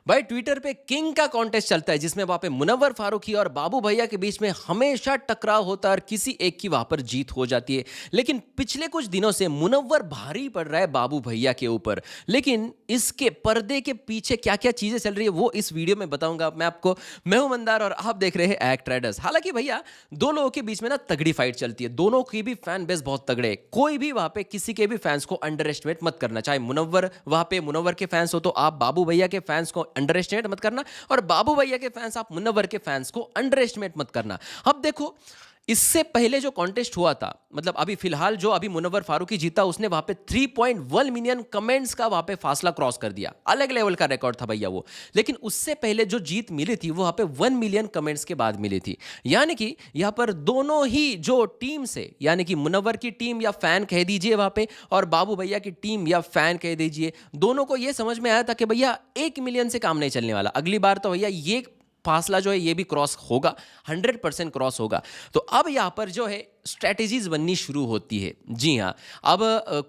भाई ट्विटर पे किंग का कॉन्टेस्ट चलता है जिसमें वहां पे मुनव्वर फारूकी और बाबू भैया के बीच में हमेशा टकराव होता है और किसी एक की वहां पर जीत हो जाती है। लेकिन पिछले कुछ दिनों से मुनव्वर भारी पड़ रहा है बाबू भैया के ऊपर। लेकिन इसके पर्दे के पीछे क्या क्या चीजें चल रही है वो इस वीडियो में बताऊंगा मैं आपको। मैं हूं मंदार और आप देख रहे हैं एक्ट राइडर्स। हालांकि भैया दो लोगों के बीच में ना तगड़ी फाइट चलती है, दोनों की भी फैन बेस बहुत तगड़े है। कोई भी वहां पे किसी के भी फैंस को अंडर एस्टिमेट मत करना, चाहे मुनव्वर वहां पे मुनव्वर के फैंस हो तो आप बाबू भैया के फैंस को अंडर एस्टिमेट मत करना, और बाबू भैया के फैंस आप मुनव्वर के फैंस को अंडर एस्टिमेट मत करना। अब देखो, इससे पहले जो कॉन्टेस्ट हुआ था, मतलब अभी फिलहाल जो अभी मुनव्वर फारूकी जीता, उसने वहां पे 3.1 मिलियन कमेंट्स का वहां पे फासला क्रॉस कर दिया। अलग लेवल का रिकॉर्ड था भैया वो। लेकिन उससे पहले जो जीत मिली थी वो वहां पे 1 मिलियन कमेंट्स के बाद मिली थी। यानी कि यहां पर दोनों ही जो टीम से, यानी कि मुनव्वर की टीम या फैन कह दीजिए वहां पे, और बाबू भैया की टीम या फैन कह दीजिए, दोनों को यह समझ में आया था कि भैया 1 मिलियन से काम नहीं चलने वाला, अगली बार तो भैया ये फासला जो है ये भी क्रॉस होगा, 100% क्रॉस होगा। तो अब यहां पर जो है स्ट्रैटेजीज बननी शुरू होती है। जी हाँ, अब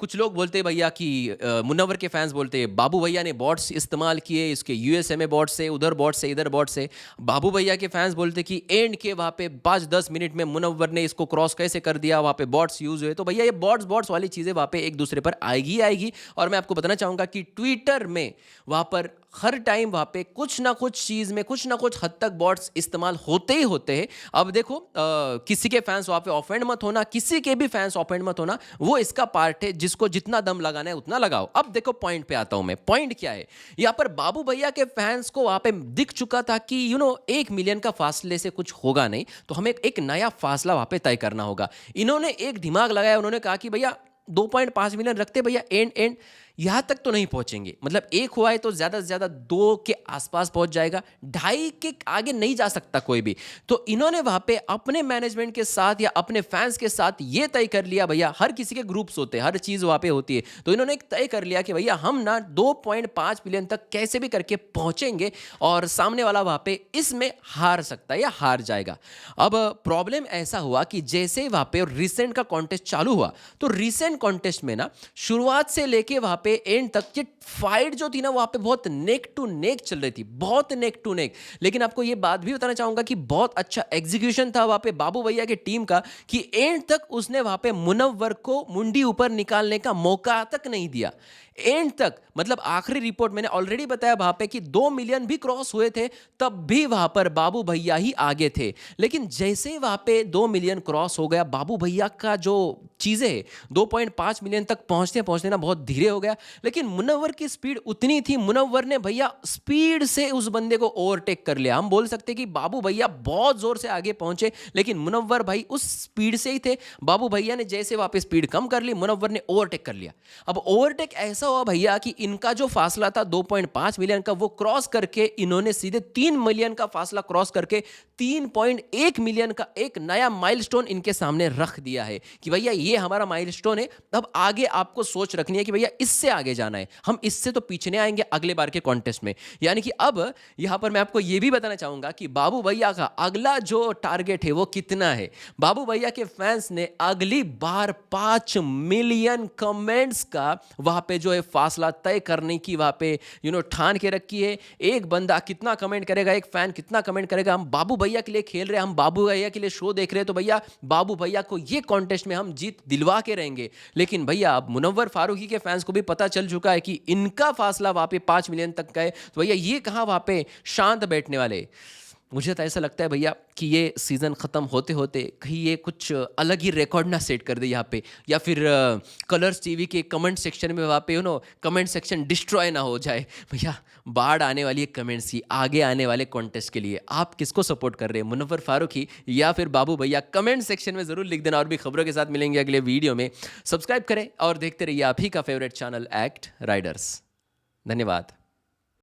कुछ लोग बोलते हैं भैया कि मुनव्वर के फैंस बोलते हैं बाबू भैया ने बॉट्स इस्तेमाल किए, इसके यूएसए में बॉट से, उधर बॉट से, इधर बॉट से। बाबू भैया के फैंस बोलते हैं कि एंड के वहाँ पे 5-10 मिनट में मुनव्वर ने इसको क्रॉस कैसे कर दिया, वहाँ पे बॉट्स यूज हुए। तो भैया ये बॉट्स बॉट्स वाली चीज़ें वहाँ पे एक दूसरे पर आएगी आएगी। और मैं आपको बताना चाहूँगा कि ट्विटर में वहाँ पर हर टाइम वहाँ पे कुछ ना कुछ चीज़ में कुछ ना कुछ हद तक बॉट्स इस्तेमाल होते ही होते हैं। अब देखो, किसी के फैंस वहाँ पे ऑफेंड मत होना, किसी के भी फैंस ऑफेंड मत होना, वो इसका पार्ट है। जिसको जितना दम लगाना है उतना लगाओ। अब देखो पॉइंट पे आता हूं मैं। पॉइंट क्या है, यहाँ पर बाबू भैया के फैंस को वहाँ पे दिख चुका था कि 1 मिलियन का फासले से कुछ होगा नहीं, तो हमें एक नया फासला वहाँ पे तय करना होगा। इन्होंने एक दिमाग लगाया, उन्होंने कहा कि भैया 2.5 मिलियन रखते भैया, एंड यहां तक तो नहीं पहुंचेंगे, मतलब एक हुआ है तो ज्यादा से ज्यादा 2 के आसपास पहुंच जाएगा, 2.5 के आगे नहीं जा सकता कोई भी। तो इन्होंने वहां पे अपने मैनेजमेंट के साथ या अपने फैंस के साथ ये तय कर लिया, भैया हर किसी के ग्रुप्स होते हैं, हर चीज वहां पे होती है, तो इन्होंने एक तय कर लिया कि भैया हम ना 2.5 मिलियन तक कैसे भी करके पहुंचेंगे, और सामने वाला वहां पे इसमें हार सकता है या हार जाएगा। अब प्रॉब्लम ऐसा हुआ कि जैसे वहां पे रिसेंट का कॉन्टेस्ट चालू हुआ, तो रिसेंट कॉन्टेस्ट में ना शुरुआत से लेके वहां पे एंड तक ये फाइट जो थी ना वहां पे बहुत नेक टू नेक चल रही थी, बहुत नेक टू नेक। लेकिन आपको ये बात भी बताना चाहूंगा कि बहुत अच्छा एग्जीक्यूशन था वहां पे बाबू भैया की टीम का, कि एंड तक उसने वहां पे मुनव्वर को मुंडी ऊपर निकालने का मौका तक नहीं दिया। एंड तक, मतलब आखिरी रिपोर्ट मैंने ऑलरेडी बताया वहां पे कि 2 मिलियन भी क्रॉस हुए थे, तब भी वहां पर बाबू भैया ही आगे थे। लेकिन जैसे ही वहां पे 2 मिलियन क्रॉस हो गया, बाबू भैया का जो चीजें 2.5 मिलियन तक पहुंचते पहुंचते ना बहुत धीरे हो गया। लेकिन मुनव्वर की स्पीड उतनी थी, मुनव्वर ने भैया स्पीड से उस बंदे को ओवरटेक कर लिया। हम बोल सकते कि बाबू भैया बहुत जोर से आगे पहुंचे, लेकिन मुनव्वर भाई उस स्पीड से ही थे। बाबू भैया ने जैसे वापस स्पीड कम कर ली, मुनव्वर ने ओवरटेक कर लिया। अब ओवरटेक ऐसा हुआ भैया कि इनका जो फासला था 2.5 मिलियन का, वो क्रॉस करके इन्होंने सीधे 3 मिलियन का फासला क्रॉस करके 3.1 मिलियन का एक नया माइलस्टोन इनके सामने रख दिया है कि भैया ये हमारा माइलस्टोन है। अब आगे आपको सोच रखनी है कि भैया इससे आगे जाना है, हम इससे तो पीछे नहीं आएंगे अगले बार के कॉन्टेस्ट में। यानी कि अब यहां पर मैं आपको यह भी बताना चाहूंगा कि बाबू भैया का अगला जो टारगेट है वो कितना है। बाबू भैया के फैंस ने अगली बार 5 मिलियन कमेंट्स का वहां पे जो है फासला तय करने की वहां पे ठान के रखी है। एक बंदा कितना कमेंट करेगा, एक फैन कितना कमेंट करेगा, हम बाबू भैया के लिए खेल रहे हैं, हम बाबू भैया के लिए शो देख रहे हैं, तो भैया बाबू भैया को ये कॉन्टेस्ट में हम जीत दिलवा के रहेंगे। लेकिन भैया अब मुनव्वर फारूकी के फैंस को भी पता चल चुका है कि इनका फासला वहां पे 5 मिलियन तक का है, तो भैया ये कहां वहां पे शांत बैठने वाले। मुझे तो ऐसा लगता है भैया कि ये सीज़न ख़त्म होते होते कहीं ये कुछ अलग ही रिकॉर्ड ना सेट कर दे यहाँ पे, या फिर कलर्स टीवी के कमेंट सेक्शन में वहाँ पे कमेंट सेक्शन डिस्ट्रॉय ना हो जाए। भैया बाढ़ आने वाली है कमेंट्स की आगे आने वाले कॉन्टेस्ट के लिए। आप किसको सपोर्ट कर रहे हैं, मुनव्वर फारूकी या फिर बाबू भैया? कमेंट सेक्शन में ज़रूर लिख देना। और भी खबरों के साथ मिलेंगे अगले वीडियो में। सब्सक्राइब करें और देखते रहिए आप ही का फेवरेट चैनल एक्ट राइडर्स। धन्यवाद।